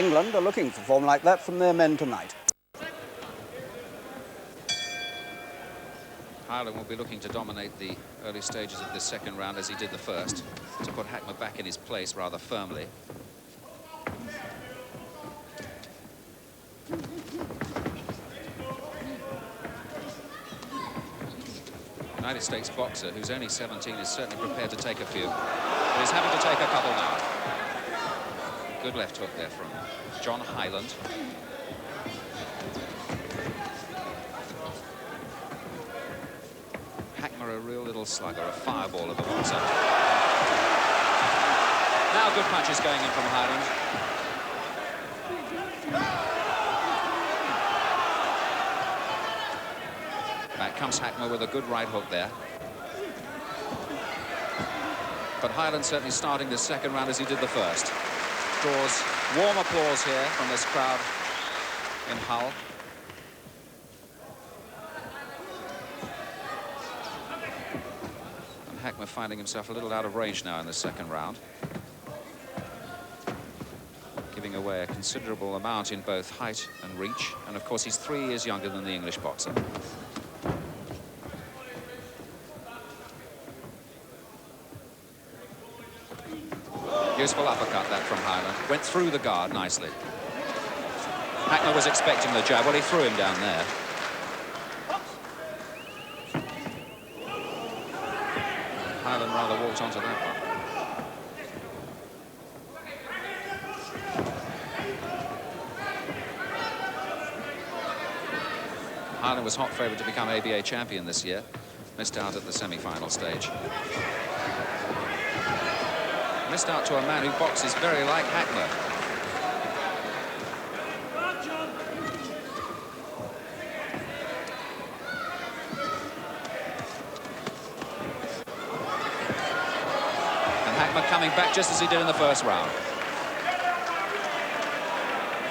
England are looking for form like that from their men tonight. Ireland will be looking to dominate the early stages of this second round as he did the first, to put Hackmer back in his place rather firmly. United States boxer, who's only 17, is certainly prepared to take a few, but he's having to take a couple now. Good left hook there from John Hyland. Hackmer, a real little slugger, a fireball of a boxer. Now good punches going in from Hyland. Back comes Hackmer with a good right hook there. But Hyland certainly starting this second round as he did the first. Draws warm applause here from this crowd in Hull. And Hackmer finding himself a little out of range now in the second round, giving away a considerable amount in both height and reach. And of course he's 3 years younger than the English boxer. Useful uppercut that from Hyland. Went through the guard nicely. Hackmer was expecting the jab. Well, he threw him down there. Hyland rather walked onto that one. Hyland was hot favourite to become ABA champion this year. Missed out at the semi-final stage. Missed out to a man who boxes very like Hackmer. And Hackmer coming back just as he did in the first round.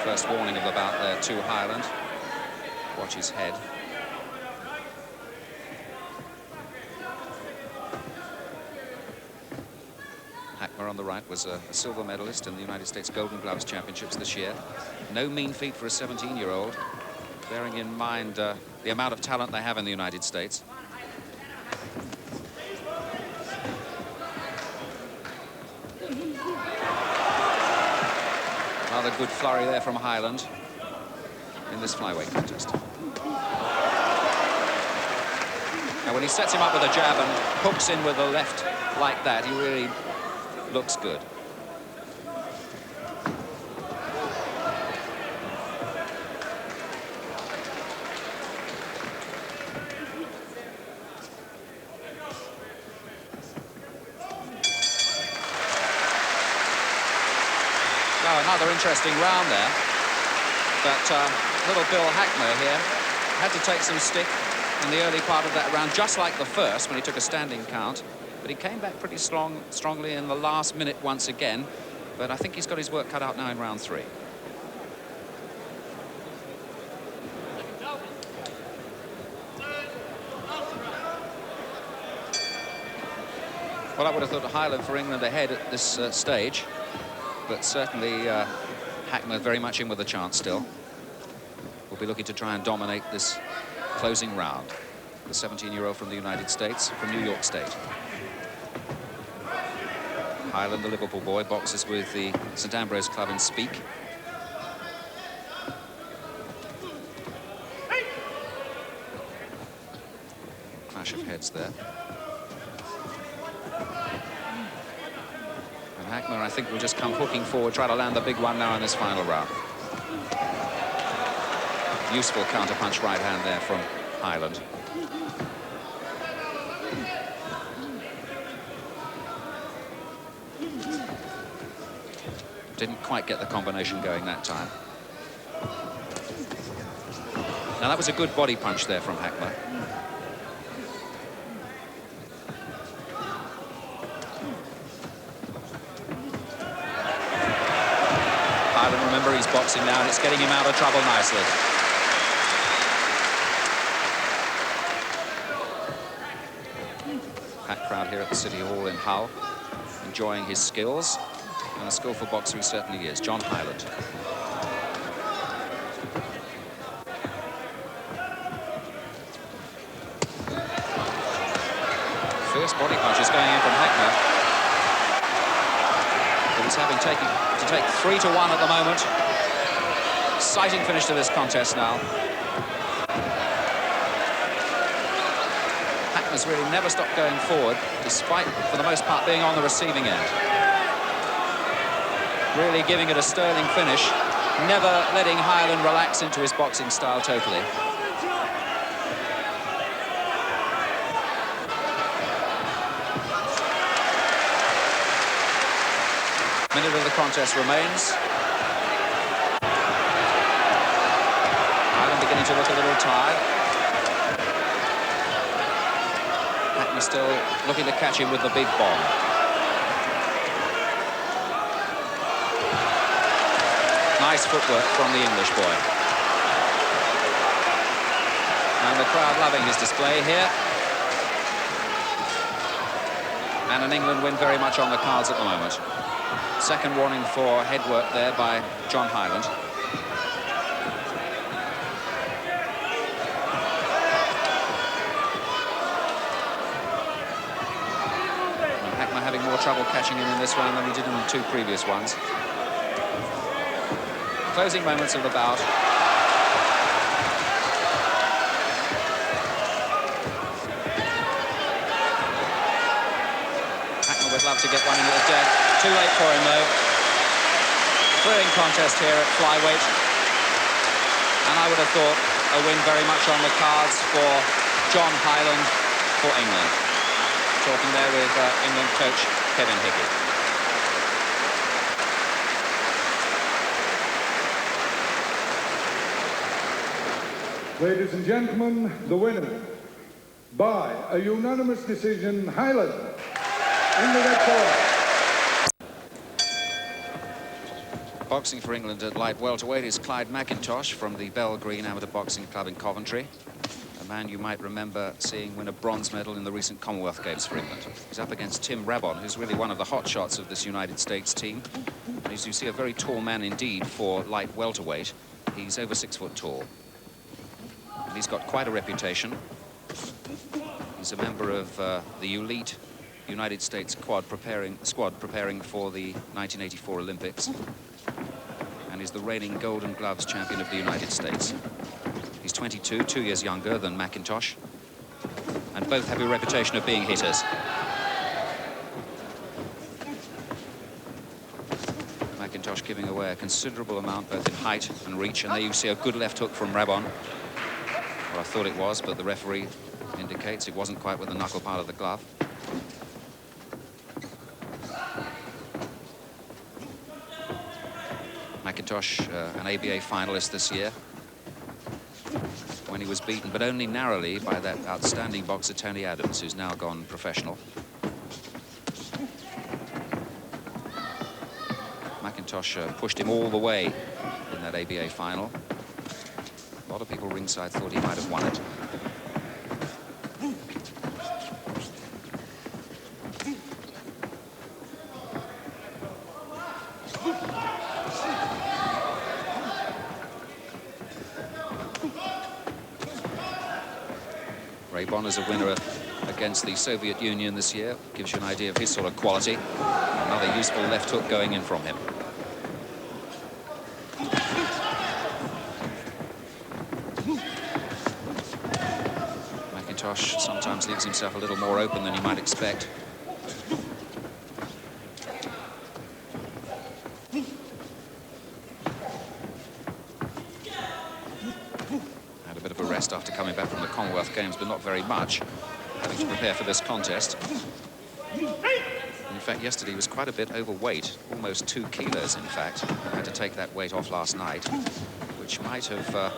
First warning of the bout there to Hyland. Watch his head. Hackmer on the right was a silver medalist in the United States Golden Gloves Championships this year. No mean feat for a 17-year-old, bearing in mind the amount of talent they have in the United States. Rather good flurry there from Hyland in this flyweight contest. Now when he sets him up with a jab and hooks in with the left like that, he really looks good. Now another interesting round there, but little Bill Hackmer here had to take some stick in the early part of that round, just like the first when he took a standing count. But he came back pretty strongly in the last minute once again. But I think he's got his work cut out now in round 3. Well, I would have thought Hyland for England ahead at this stage. But certainly Hackmer very much in with a chance still. We'll be looking to try and dominate this closing round. The 17-year-old from the United States, from New York State. Hyland, the Liverpool boy, boxes with the St Ambrose Club in Speke. Clash of heads there. And Hackmer, I think, will just come hooking forward, try to land the big one now in this final round. Useful counter-punch right hand there from Hyland. Didn't quite get the combination going that time. Now that was a good body punch there from Hackmer. Hyland, remember, he's boxing now and it's getting him out of trouble nicely. Packed crowd here at the City Hall in Hull, enjoying his skills. And a skillful boxer he certainly is, John Hyland. Fierce body punches going in from Heckner. But he's having to take 3-1 at the moment. Exciting finish to this contest now. Heckner's really never stopped going forward, despite, for the most part, being on the receiving end. Really giving it a sterling finish, never letting Hyland relax into his boxing style totally. Minute of the contest remains. Hyland beginning to look a little tired. Hackney still looking to catch him with the big bomb. Nice footwork from the English boy. And the crowd loving his display here. And an England win very much on the cards at the moment. Second warning for head work there by John Hyland. And Hackner having more trouble catching him in this round than he did in the two previous ones. Closing moments of the bout. Hackner would love to get one into the death. Too late for him, though. Thrilling contest here at Flyweight. And I would have thought a win very much on the cards for John Hyland for England. Talking there with England coach Kevin Hickey. Ladies and gentlemen, the winner by a unanimous decision, Hyland, in the red corner. Boxing for England at light welterweight is Clyde McIntosh from the Bell Green Amateur Boxing Club in Coventry. A man you might remember seeing win a bronze medal in the recent Commonwealth Games for England. He's up against Tim Rabon, who's really one of the hot shots of this United States team. And as you see, a very tall man indeed for light welterweight. He's over 6 foot tall. And he's got quite a reputation. He's a member of the elite United States squad preparing for the 1984 Olympics. And he's the reigning Golden Gloves champion of the United States. He's 22, 2 years younger than McIntosh. And both have a reputation of being hitters. McIntosh giving away a considerable amount, both in height and reach. And there you see a good left hook from Rabon. Well, I thought it was, but the referee indicates it wasn't quite with the knuckle part of the glove. McIntosh, an ABA finalist this year, when he was beaten, but only narrowly, by that outstanding boxer Tony Adams, who's now gone professional. McIntosh pushed him all the way in that ABA final. A lot of people ringside thought he might have won it. Rabon is a winner against the Soviet Union this year. Gives you an idea of his sort of quality. Another useful left hook going in from him. McIntosh sometimes leaves himself a little more open than you might expect. Had a bit of a rest after coming back from the Commonwealth Games, but not very much, having to prepare for this contest. In fact, yesterday he was quite a bit overweight, almost 2 kilos, in fact. Had to take that weight off last night, which might have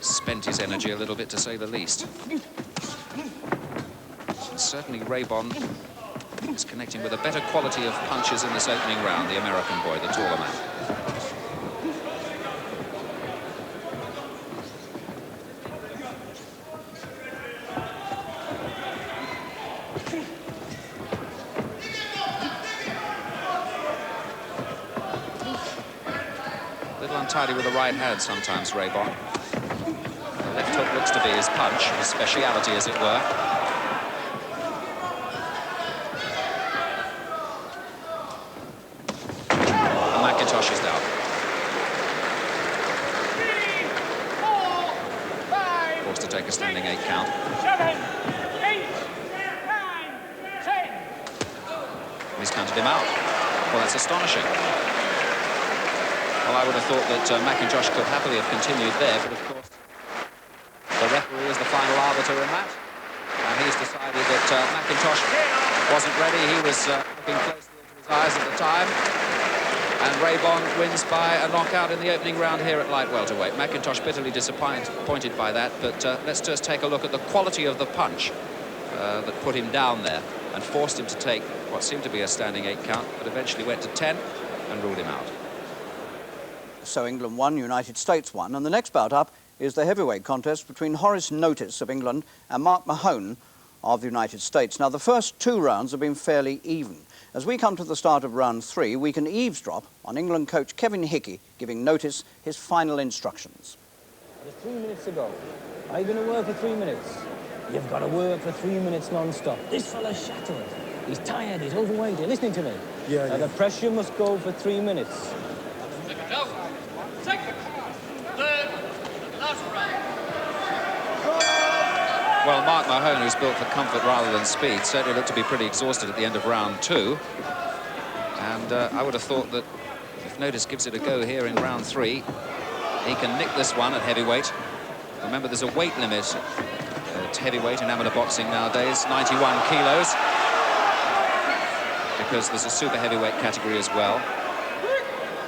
spent his energy a little bit, to say the least. And certainly Rabon is connecting with a better quality of punches in this opening round, the American boy, the taller man. Untidy with the right hand sometimes, Rabon. The left hook looks to be his punch, his speciality, as it were. counted him out. Well, that's astonishing. Well, I would have thought that McIntosh could happily have continued there, but of course the referee is the final arbiter in that, and he's decided that McIntosh wasn't ready. He was looking closely into his eyes at the time, and Raybon wins by a knockout in the opening round here at light welterweight. McIntosh bitterly disappointed by that, but let's just take a look at the quality of the punch that put him down there and forced him to take what seemed to be a standing 8 count, but eventually went to 10 and ruled him out. So England won, United States won, and the next bout up is the heavyweight contest between Horace Notice of England and Mark Mahone of the United States. Now, the first 2 rounds have been fairly even. As we come to the start of round 3, we can eavesdrop on England coach Kevin Hickey giving Notice his final instructions. Just 3 minutes to go. Are you going to work for 3 minutes? You've got to work for 3 minutes non-stop. This fella's shattered. He's tired, he's overweight. You're listening to me? Yeah. The pressure must go for 3 minutes. Go. Second. Third. Last round. Well, Mark Mahone, who's built for comfort rather than speed, certainly looked to be pretty exhausted at the end of round 2. And I would have thought that if Notice gives it a go here in round 3, he can nick this one at heavyweight. Remember, there's a weight limit at heavyweight in amateur boxing nowadays, 91 kilos, because there's a super heavyweight category as well.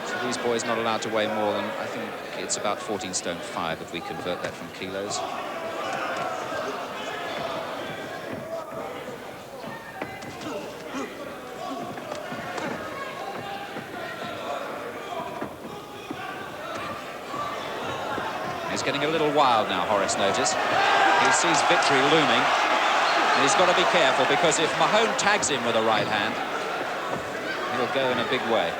So these boys not allowed to weigh more than, I think it's about 14 stone 5 if we convert that from kilos. He's getting a little wild now, Horace Notice. He sees victory looming, and he's got to be careful, because if Mahone tags him with a right hand, he'll go in a big way.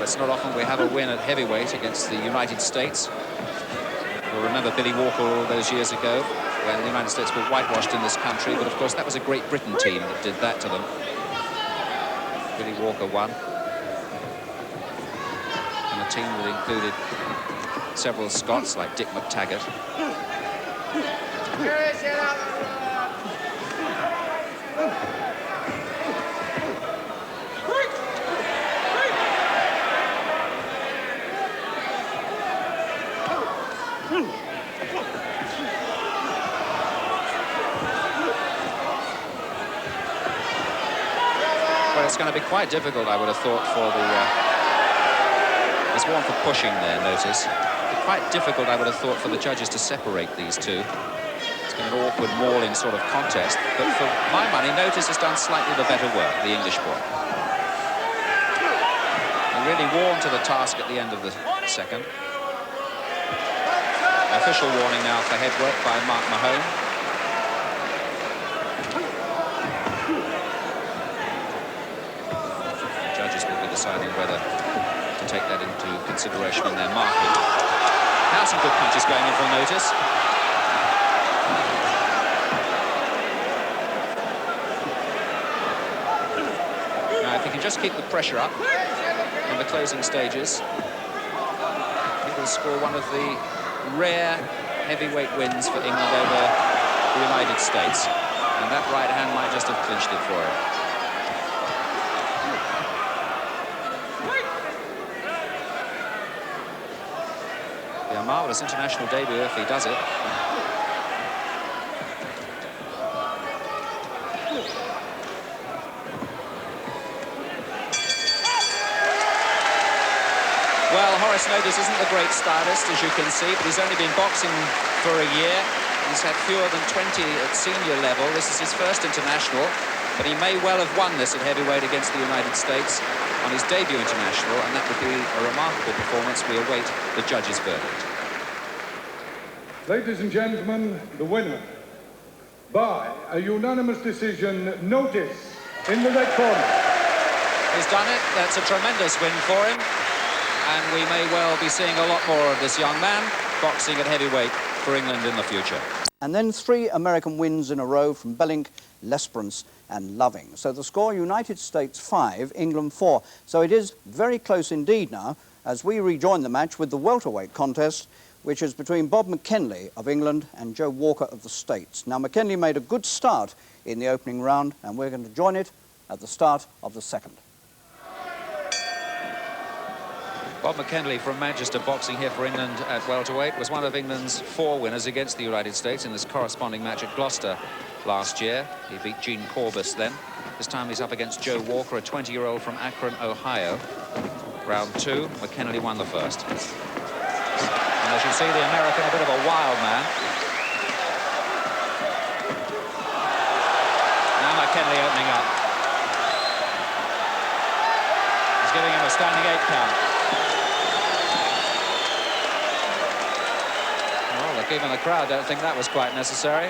It's not often we have a win at heavyweight against the United States. You'll remember Billy Walker all those years ago when the United States were whitewashed in this country, but of course that was a Great Britain team that did that to them. Billy Walker won. And a team that included several Scots like Dick McTaggart. Well, it's going to be quite difficult, I would have thought, for the... There's one for pushing there, Notice. Quite difficult, I would have thought, for the judges to separate these two. It's been an awkward, mauling sort of contest. But for my money, Notice has done slightly the better work, the English boy. He really warmed to the task at the end of the second. Official warning now for headwork by Mark Mahone. The judges will be deciding whether to take that into consideration in their marking. Now some good punches going in for Notice. Now, if he can just keep the pressure up in the closing stages, he will score one of the rare heavyweight wins for England over the United States, and that right hand might just have clinched it for him. Yeah, a marvellous international debut if he does it. Well, Horace Notice isn't a great stylist, as you can see, but he's only been boxing for a year. He's had fewer than 20 at senior level. This is his first international, but he may well have won this at heavyweight against the United States on his debut international, and that would be a remarkable performance. We await the judges' verdict. Ladies and gentlemen, the winner by a unanimous decision, Notice, in the red corner. He's done it. That's a tremendous win for him. And we may well be seeing a lot more of this young man boxing at heavyweight for England in the future. And then 3 American wins in a row from Bellink, Lesperance and Loving. So the score, United States 5, England 4. So it is very close indeed now as we rejoin the match with the welterweight contest, which is between Bob McKenley of England and Joe Walker of the States. Now, McKenley made a good start in the opening round, and we're going to join it at the start of the second. Bob McKenley from Manchester Boxing here for England at welterweight was one of England's 4 winners against the United States in this corresponding match at Gloucester last year. He beat Gene Corbis then. This time he's up against Joe Walker, a 20-year-old from Akron, Ohio. Round 2, McKenley won the first. And as you see, the American, a bit of a wild man. Now McKenley opening up. He's giving him a standing 8 count. Well, look, even the crowd don't think that was quite necessary.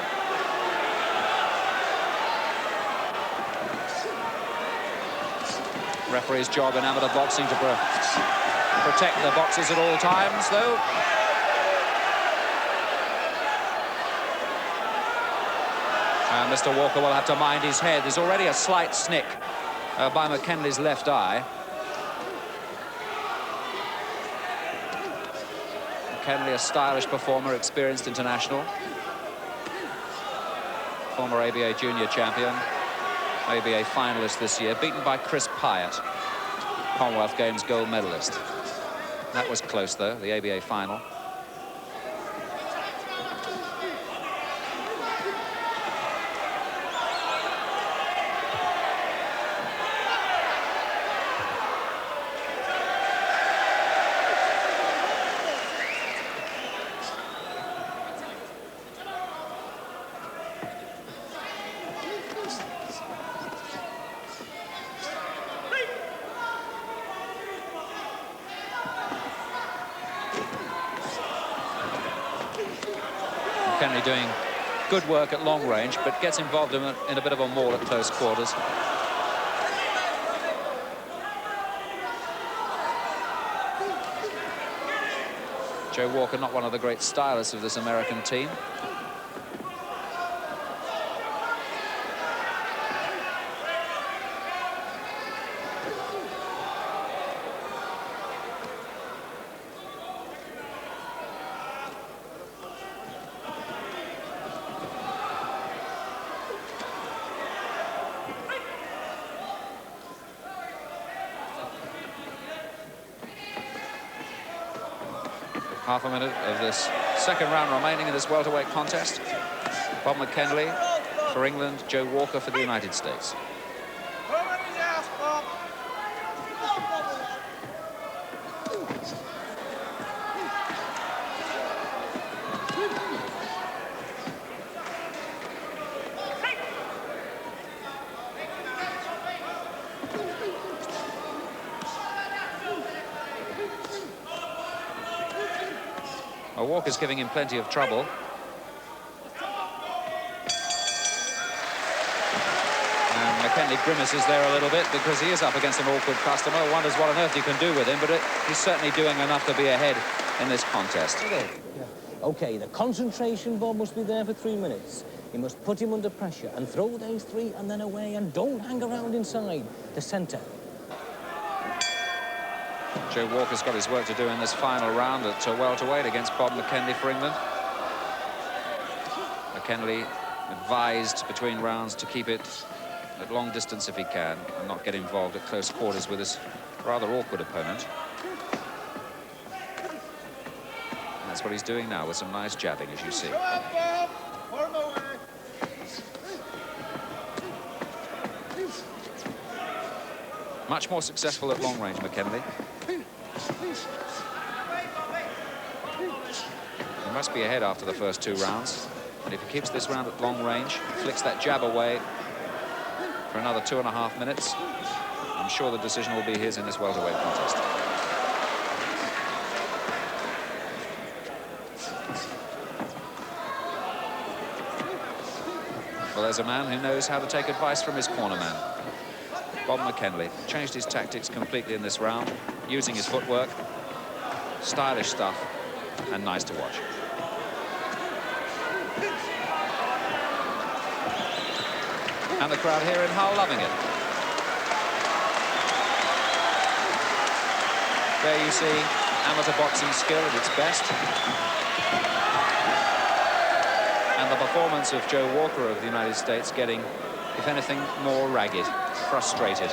Referee's job in amateur boxing to protect the boxers at all times, though. And Mr. Walker will have to mind his head. There's already a slight snick by McKenley's left eye. McKenley, a stylish performer, experienced international. Former ABA junior champion. ABA finalist this year, beaten by Chris Pyatt, Commonwealth Games gold medalist. That was close, though, the ABA final. Kenny doing good work at long range, but gets involved in a bit of a maul at close quarters. Joe Walker, not one of the great stylists of this American team. Half a minute of this second round remaining in this welterweight contest. Bob McKenley for England, Joe Walker for the United States. Walker's giving him plenty of trouble. And McKenley grimaces there a little bit because he is up against an awkward customer. Wonders what on earth you can do with him, but he's certainly doing enough to be ahead in this contest. OK, the concentration, Bob, must be there for 3 minutes. You must put him under pressure and throw those 3 and then away, and don't hang around inside the centre. Joe Walker's got his work to do in this final round at welterweight against Bob McKenley for England. McKenley advised between rounds to keep it at long distance if he can and not get involved at close quarters with his rather awkward opponent. And that's what he's doing now with some nice jabbing, as you see. Much more successful at long range, McKenley. He must be ahead after the first 2 rounds. And if he keeps this round at long range, flicks that jab away for another 2.5 minutes, I'm sure the decision will be his in this welterweight contest. Well, there's a man who knows how to take advice from his corner man. Bob McKenley changed his tactics completely in this round, using his footwork. Stylish stuff and nice to watch. And the crowd here in Hull loving it. There you see amateur boxing skill at its best. And the performance of Joe Walker of the United States getting, if anything, more ragged, frustrated.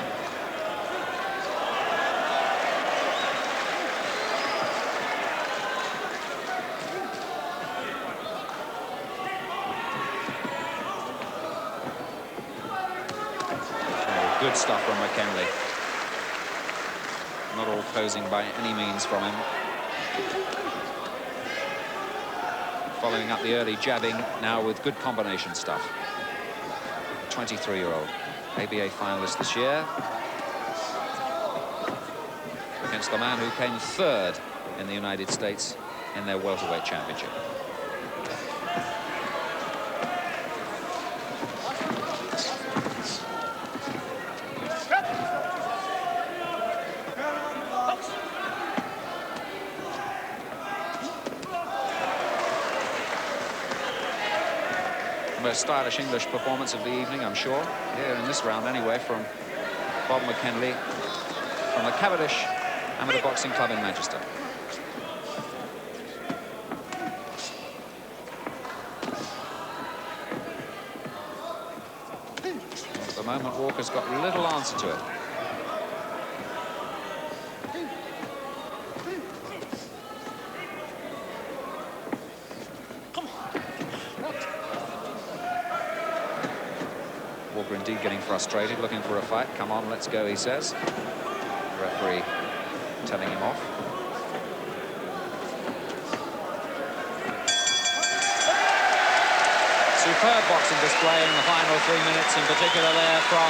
Good stuff from McKinley. Not all posing by any means from him. Following up the early jabbing now with good combination stuff. 23-year-old ABA finalist this year. Against the man who came third in the United States in their welterweight championship. Most stylish English performance of the evening, I'm sure, here in this round anyway, from Bob McKinley from the Cavendish Amateur Boxing Club in Manchester. At the moment, Walker's got little answer to it. Walker indeed getting frustrated, looking for a fight. Come on, let's go, he says. The referee telling him off. Superb boxing display in the final 3 minutes, in particular there from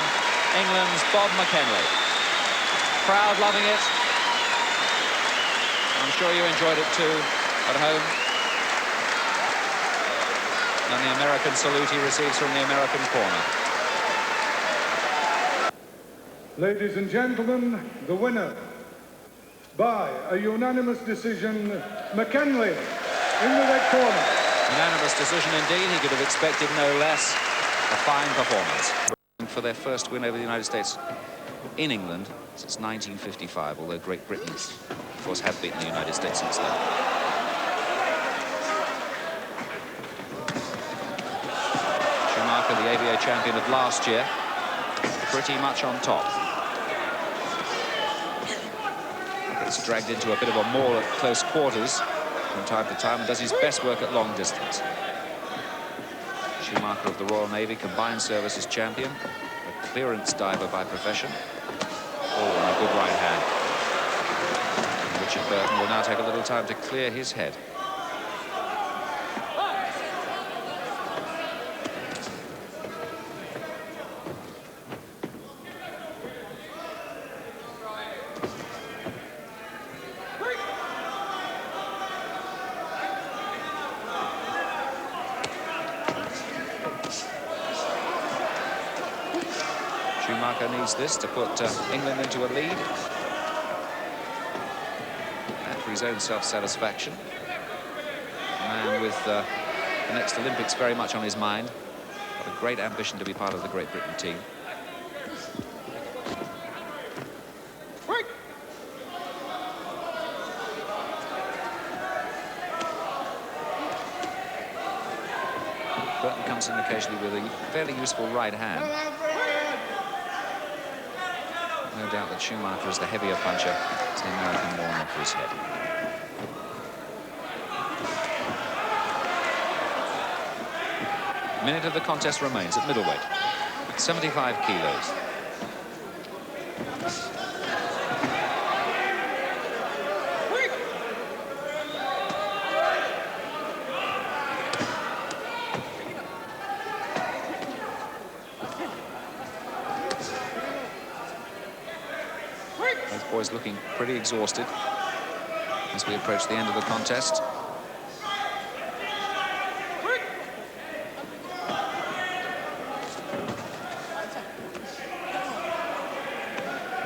England's Bob McKinley. Crowd loving it. I'm sure you enjoyed it too at home. And the American salute he receives from the American corner. Ladies and gentlemen, the winner by a unanimous decision, McKinley in the red corner. Unanimous decision indeed. He could have expected no less. A fine performance. For their first win over the United States in England since 1955, although Great Britain, of course, have beaten the United States since then. Schumacher, the ABA champion of last year, pretty much on top. Gets dragged into a bit of a maul at close quarters from time to time and does his best work at long distance. Schumacher of the Royal Navy, combined services champion, a clearance diver by profession. Oh, and a good right hand. And Richard Burton will now take a little time to clear his head. Schumacher needs this to put England into a lead. And for his own self-satisfaction. A man with the next Olympics very much on his mind. Got a great ambition to be part of the Great Britain team. Burton comes in occasionally with a fairly useful right hand. No doubt that Schumacher is the heavier puncher as the American worn off his head. Minute of the contest remains at middleweight, 75 kilos. Both boys looking pretty exhausted as we approach the end of the contest.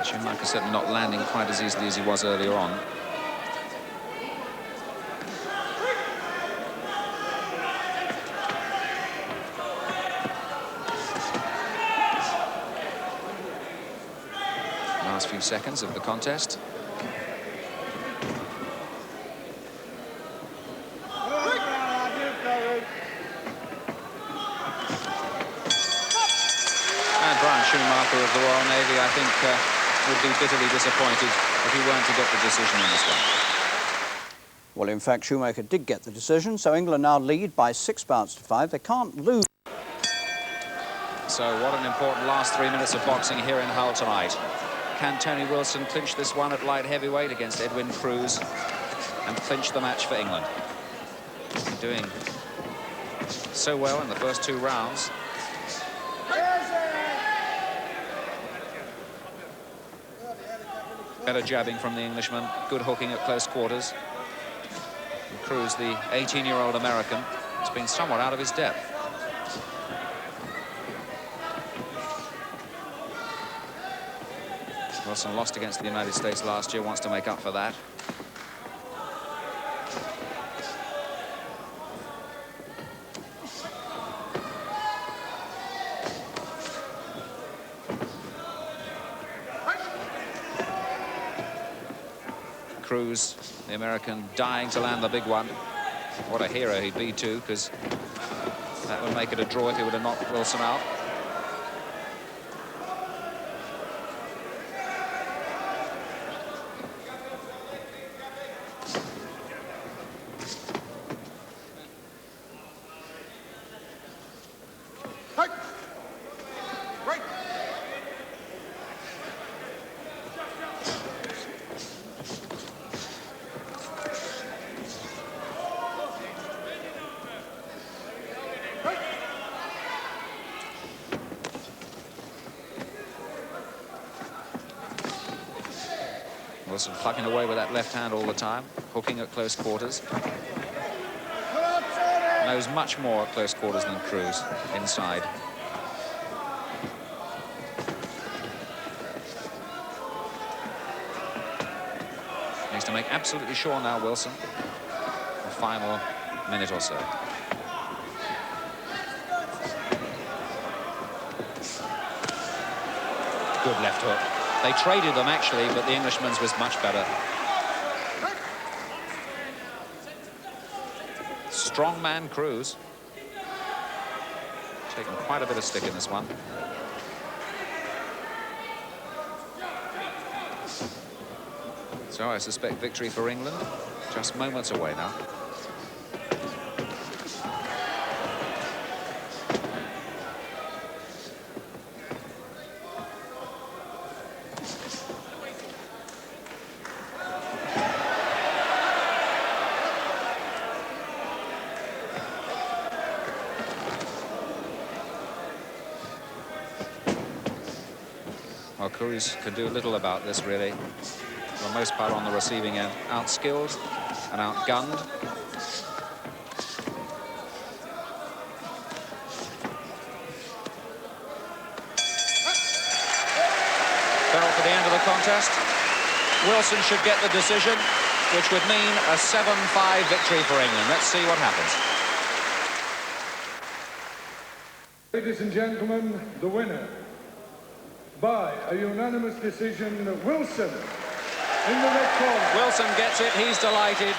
Schumacher certainly not landing quite as easily as he was earlier on. last few seconds of the contest. And Brian Schumacher of the Royal Navy, I think, would be bitterly disappointed if he weren't to get the decision in this one. Well, in fact, Schumacher did get the decision, so England now lead by 6 bouts to 5. They can't lose. So what an important last 3 minutes of boxing here in Hull tonight. Can Tony Wilson clinch this one at light heavyweight against Edwin Cruz and clinch the match for England? Doing so well in the first 2 rounds. Better jabbing from the Englishman, good hooking at close quarters. And Cruz, the 18-year-old American, has been somewhat out of his depth. Wilson lost against the United States last year, wants to make up for that. Cruz, the American, dying to land the big one. What a hero he'd be too, because that would make it a draw if he would have knocked Wilson out. Wilson plucking away with that left hand all the time, hooking at close quarters. Knows much more at close quarters than Cruz inside. Needs to make absolutely sure now, Wilson. The final minute or so. Good left hook. They traded them, actually, but the Englishman's was much better. Strong man Cruz. Taking quite a bit of stick in this one. So I suspect victory for England. Just moments away now. Well, Cruz can do little about this, really. For the most part on the receiving end. Outskilled and outgunned. Bell for the end of the contest. Wilson should get the decision, which would mean a 7-5 victory for England. Let's see what happens. Ladies and gentlemen, the winner, by a unanimous decision, Wilson, in the red corner. Wilson gets it, he's delighted.